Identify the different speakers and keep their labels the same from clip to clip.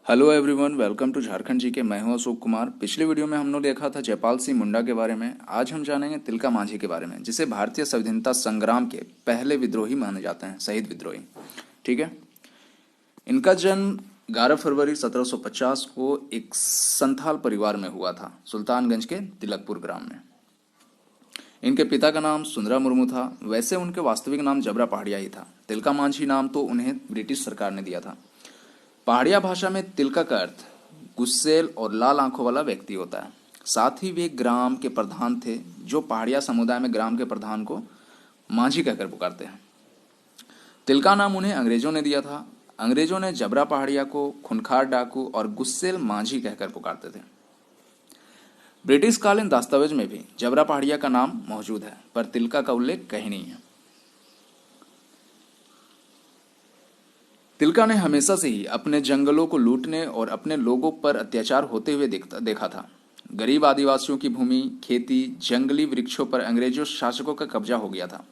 Speaker 1: Hello everyone, welcome to Jharkhand ji के। मैं हूं अशोक कुमार। पिछले वीडियो में हमने देखा था जयपाल सिंह मुंडा के बारे में। आज हम जानेंगे तिलका मांझी के बारे में, जिसे भारतीय स्वाधीनता संग्राम के पहले विद्रोही माने जाते हैं, शहीद विद्रोही। ठीक है। इनका जन्म 11 फरवरी 1750 को एक संथाल परिवार में हुआ था, सुल्तानगंज के तिलकपुर ग्राम में। इनके पिता का नाम सुंदरा मुर्मू था। वैसे उनके वास्तविक नाम जबरा पहाड़िया ही था। तिलका मांझी नाम तो उन्हें ब्रिटिश सरकार ने दिया था। पहाड़िया भाषा में तिलका का अर्थ गुस्सेल और लाल आंखों वाला व्यक्ति होता है। साथ ही वे ग्राम के प्रधान थे, जो पहाड़िया समुदाय में ग्राम के प्रधान को मांझी कहकर पुकारते हैं। तिलका नाम उन्हें अंग्रेजों ने दिया था। अंग्रेजों ने जबरा पहाड़िया को खूंखार डाकू और गुस्सेल मांझी कहकर पुकारते थे। ब्रिटिश कालीन दस्तावेज में भी जबरा पहाड़िया का नाम मौजूद है, पर तिलका का उल्लेख कहीं नहीं है। तिलका ने हमेशा से ही अपने जंगलों को लूटने और अपने लोगों पर अत्याचार होते हुए देखा था। गरीब आदिवासियों की भूमि, खेती, जंगली वृक्षों पर अंग्रेजों शासकों का कब्जा हो गया था।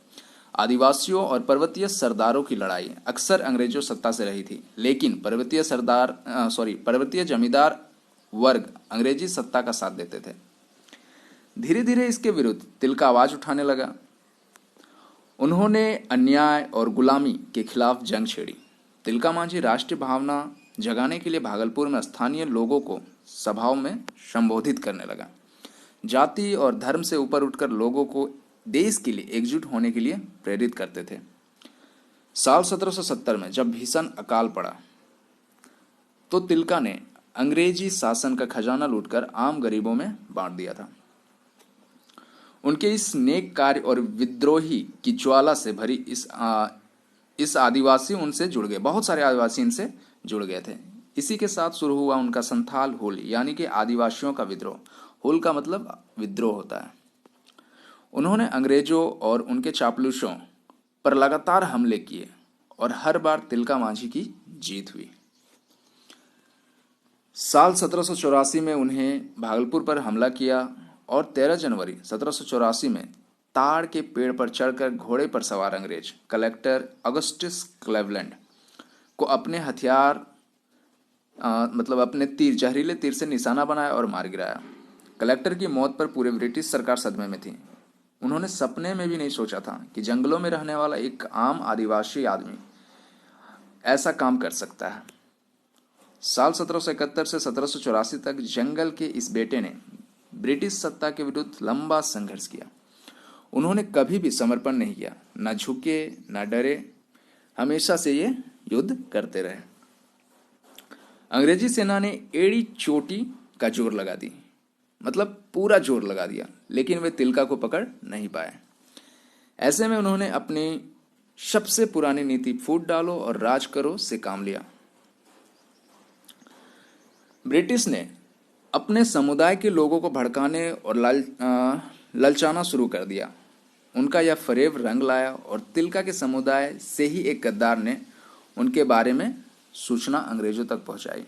Speaker 1: आदिवासियों और पर्वतीय सरदारों की लड़ाई अक्सर अंग्रेजों सत्ता से रही थी, लेकिन पर्वतीय जमींदार वर्ग अंग्रेजी सत्ता का साथ देते थे। धीरे धीरे इसके विरुद्ध तिलका आवाज उठाने लगा। उन्होंने अन्याय और गुलामी के खिलाफ जंग छेड़ी। तिलका मांझी राष्ट्रीय भावना जगाने के लिए भागलपुर में स्थानीय लोगों को सभाओं में संबोधित करने लगा। जाति और धर्म से ऊपर उठकर लोगों को देश के लिए एकजुट होने के लिए प्रेरित करते थे। साल 1770 में जब भीषण अकाल पड़ा तो तिलका ने अंग्रेजी शासन का खजाना लूटकर आम गरीबों में बांट दिया था। उनके इस नेक कार्य और विद्रोही की ज्वाला से भरी इस आदिवासी उनसे जुड़ गए। बहुत सारे आदिवासी इनसे जुड़ गए थे। इसी के साथ शुरू हुआ उनका संथाल हुल, यानी कि आदिवासियों का विद्रोह। हुल का मतलब विद्रोह होता है। उन्होंने अंग्रेजों और उनके चापलूसों पर लगातार हमले किए और हर बार तिलका मांझी की जीत हुई। साल 1784 में उन्हें भागलपुर पर हमला किया और 13 जनवरी 1784 में ताड़ के पेड़ पर चढ़कर घोड़े पर सवार अंग्रेज कलेक्टर अगस्टस क्लेवलैंड को अपने हथियार अपने जहरीले तीर से निशाना बनाया और मार गिराया। कलेक्टर की मौत पर पूरे ब्रिटिश सरकार सदमे में थी। उन्होंने सपने में भी नहीं सोचा था कि जंगलों में रहने वाला एक आम आदिवासी आदमी ऐसा काम कर सकता है। साल 1771 से 1784 तक जंगल के इस बेटे ने ब्रिटिश सत्ता के विरुद्ध लंबा संघर्ष किया। उन्होंने कभी भी समर्पण नहीं किया, न झुके न डरे, हमेशा से ये युद्ध करते रहे। अंग्रेजी सेना ने एड़ी चोटी का जोर लगा दी, मतलब पूरा जोर लगा दिया, लेकिन वे तिलका को पकड़ नहीं पाए। ऐसे में उन्होंने अपनी सबसे पुरानी नीति फूट डालो और राज करो से काम लिया। ब्रिटिश ने अपने समुदाय के लोगों को भड़काने और ललचाना शुरू कर दिया। उनका यह फरेब रंग लाया और तिलका के समुदाय से ही एक गद्दार ने उनके बारे में सूचना अंग्रेजों तक पहुंचाई।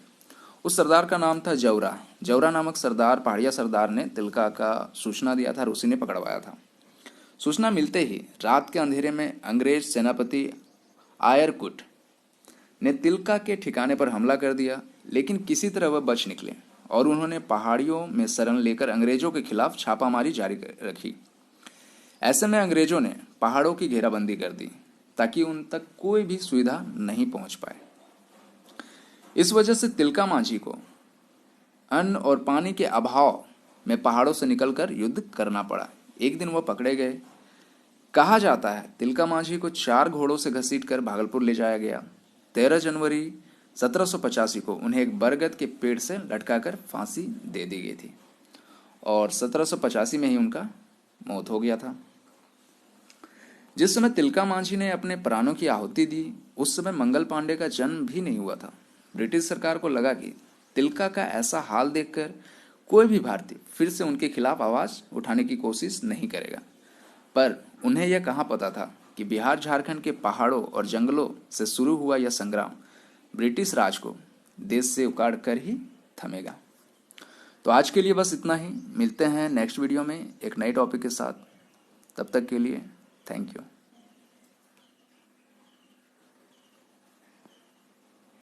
Speaker 1: उस सरदार का नाम था जौरा। जौरा नामक सरदार, पहाड़िया सरदार ने तिलका का सूचना दिया था और उसी ने पकड़वाया था। सूचना मिलते ही रात के अंधेरे में अंग्रेज सेनापति आयरकुट ने तिलका के ठिकाने पर हमला कर दिया, लेकिन किसी तरह वह बच निकले और उन्होंने पहाड़ियों में शरण लेकर अंग्रेजों के खिलाफ छापामारी जारी रखी। ऐसे में अंग्रेजों ने पहाड़ों की घेराबंदी कर दी ताकि उन तक कोई भी सुविधा नहीं पहुंच पाए। इस वजह से तिलका मांझी को अन्न और पानी के अभाव में पहाड़ों से निकलकर युद्ध करना पड़ा। एक दिन वह पकड़े गए। कहा जाता है तिलका मांझी को 4 घोड़ों से घसीटकर भागलपुर ले जाया गया। 13 जनवरी 1785 को उन्हें एक बरगद के पेड़ से लटकाकर फांसी दे दी गई थी और 1785 में ही उनका मौत हो गया था। जिस समय तिलका मांझी ने अपने प्राणों की आहुति दी, उस समय मंगल पांडे का जन्म भी नहीं हुआ था। ब्रिटिश सरकार को लगा कि तिलका का ऐसा हाल देखकर कोई भी भारतीय फिर से उनके खिलाफ आवाज उठाने की कोशिश नहीं करेगा। पर उन्हें यह कहाँ पता था कि बिहार झारखंड के पहाड़ों और जंगलों से शुरू हुआ यह संग्राम ब्रिटिश राज को देश से उखाड़ कर ही थमेगा। तो आज के लिए बस इतना ही। मिलते हैं नेक्स्ट वीडियो में एक नए टॉपिक के साथ। तब तक के लिए थैंक यू।